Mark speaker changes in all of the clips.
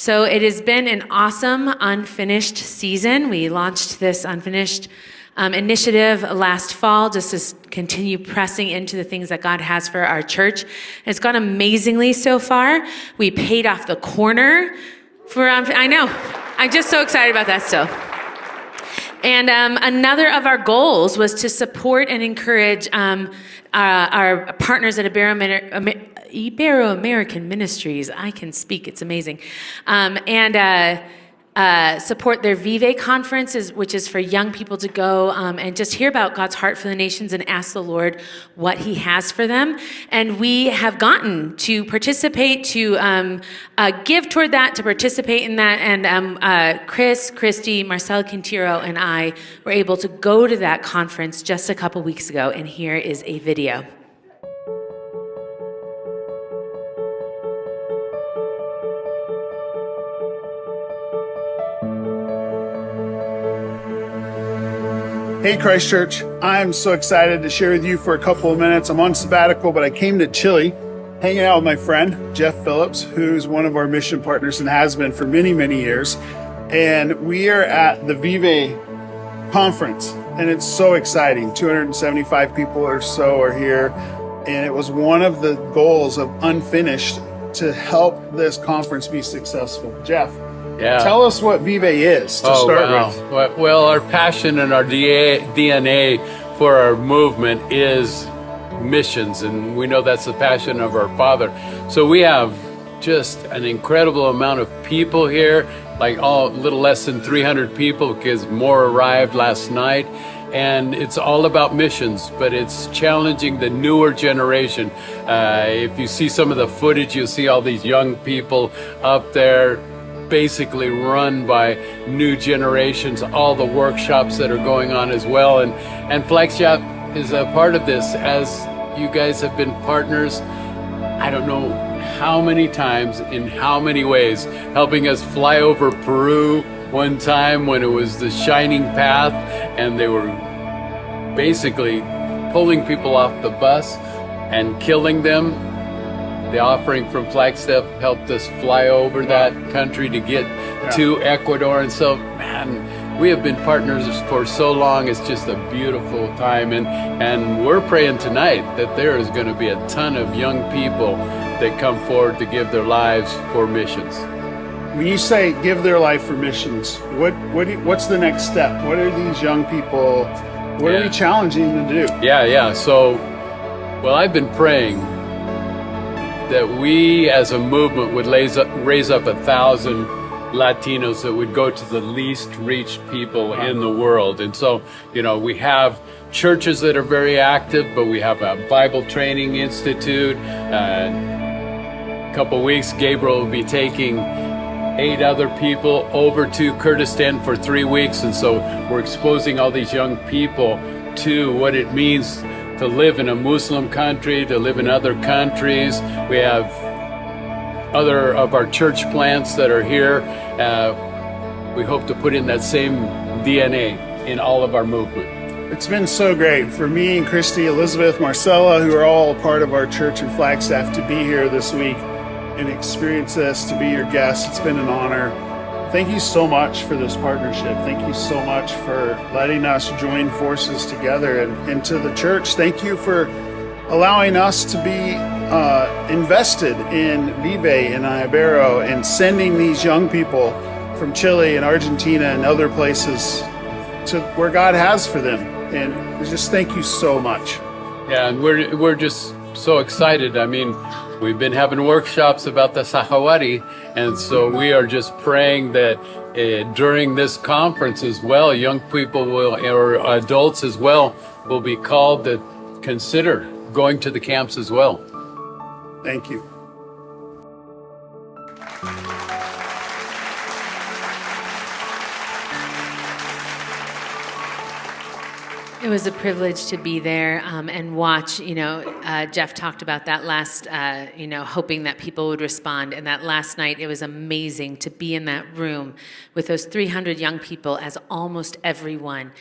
Speaker 1: So it has been an awesome Unfinished season. We launched this Unfinished initiative last fall just to continue pressing into the things that God has for our church. It's gone amazingly so far. We paid off the corner for, I know, I'm just so excited about that still. And another of our goals was to support and encourage our partners at Ibero-American Ministries. I can speak, it's amazing. Support their Vive conference, which is for young people to go and just hear about God's heart for the nations and ask the Lord what he has for them. And we have gotten to participate, to give toward that, to participate in that. And Chris, Christy, Marcel Quintero, and I were able to go to that conference just a couple weeks ago. And here is a video.
Speaker 2: Hey Christ Church, I'm so excited to share with you for a couple of minutes. I'm on sabbatical, but I came to Chile, hanging out with my friend, Jeff Phillips, who's one of our mission partners and has been for many, many years. And we are at the Vive conference, and it's so exciting. 275 people or so are here. And it was one of the goals of Unfinished to help this conference be successful. Jeff.
Speaker 3: Yeah.
Speaker 2: Tell us what Vive is to start with.
Speaker 3: Well, our passion and our DNA for our movement is missions, and we know that's the passion of our Father. So we have just an incredible amount of people here, like a little less than 300 people because more arrived last night. And it's all about missions, but it's challenging the newer generation. If you see some of the footage, you'll see all these young people up there, basically run by new generations, all the workshops that are going on as well. And Flagship is a part of this, as you guys have been partners, I don't know how many times, in how many ways, helping us fly over Peru one time when it was the shining path and they were basically pulling people off the bus and killing them. The offering from Flagstaff helped us fly over that country to get to Ecuador. And so, man, we have been partners for so long. It's just a beautiful time. And we're praying tonight that there is going to be a ton of young people that come forward to give their lives for missions.
Speaker 2: When you say give their life for missions, what's the next step? What are these young people, what are we challenging them to do?
Speaker 3: So, well, I've been praying that we as a movement would raise up 1,000 Latinos that would go to the least reached people in the world. And so, we have churches that are very active, but we have a Bible Training Institute. A couple weeks, Gabriel will be taking 8 other people over to Kurdistan for 3 weeks. And so we're exposing all these young people to what it means to live in a Muslim country, to live in other countries. We have other of our church plants that are here. We hope to put in that same DNA in all of our movement.
Speaker 2: It's been so great for me and Christy, Elizabeth, Marcella, who are all a part of our church and Flagstaff, to be here this week and experience this, to be your guest. It's been an honor. Thank you so much for this partnership. Thank you so much for letting us join forces together. And to the church, thank you for allowing us to be invested in Vive and Ibero and sending these young people from Chile and Argentina and other places to where God has for them. And just thank you so much.
Speaker 3: Yeah, and we're just so excited. I mean, we've been having workshops about the Sahawari, and so we are just praying that during this conference as well, young people or adults as well, will be called to consider going to the camps as well.
Speaker 2: Thank you.
Speaker 1: It was a privilege to be there and watch. Jeff talked about that last, hoping that people would respond. And that last night, it was amazing to be in that room with those 300 young people as almost everyone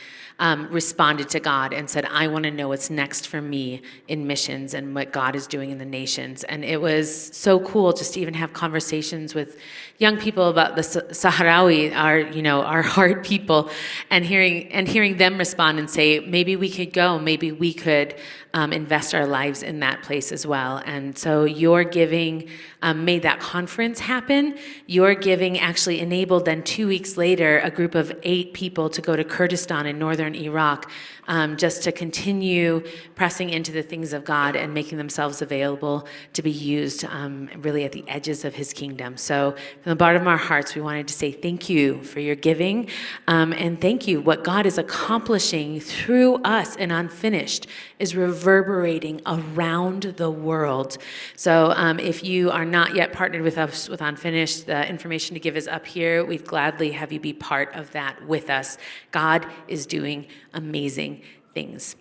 Speaker 1: responded to God and said, I want to know what's next for me in missions and what God is doing in the nations. And it was so cool just to even have conversations with young people about the Sahrawi, our hard people, and hearing them respond and say, maybe we could go, maybe we could invest our lives in that place as well. And so your giving made that conference happen. Your giving actually enabled then 2 weeks later a group of 8 people to go to Kurdistan in northern Iraq just to continue pressing into the things of God and making themselves available to be used really at the edges of his kingdom. So from the bottom of our hearts, we wanted to say thank you for your giving and thank you. What God is accomplishing through us in Unfinished is reverberating around the world. So if you are not yet partnered with us with Unfinished, the information to give is up here. We'd gladly have you be part of that with us. God is doing amazing things.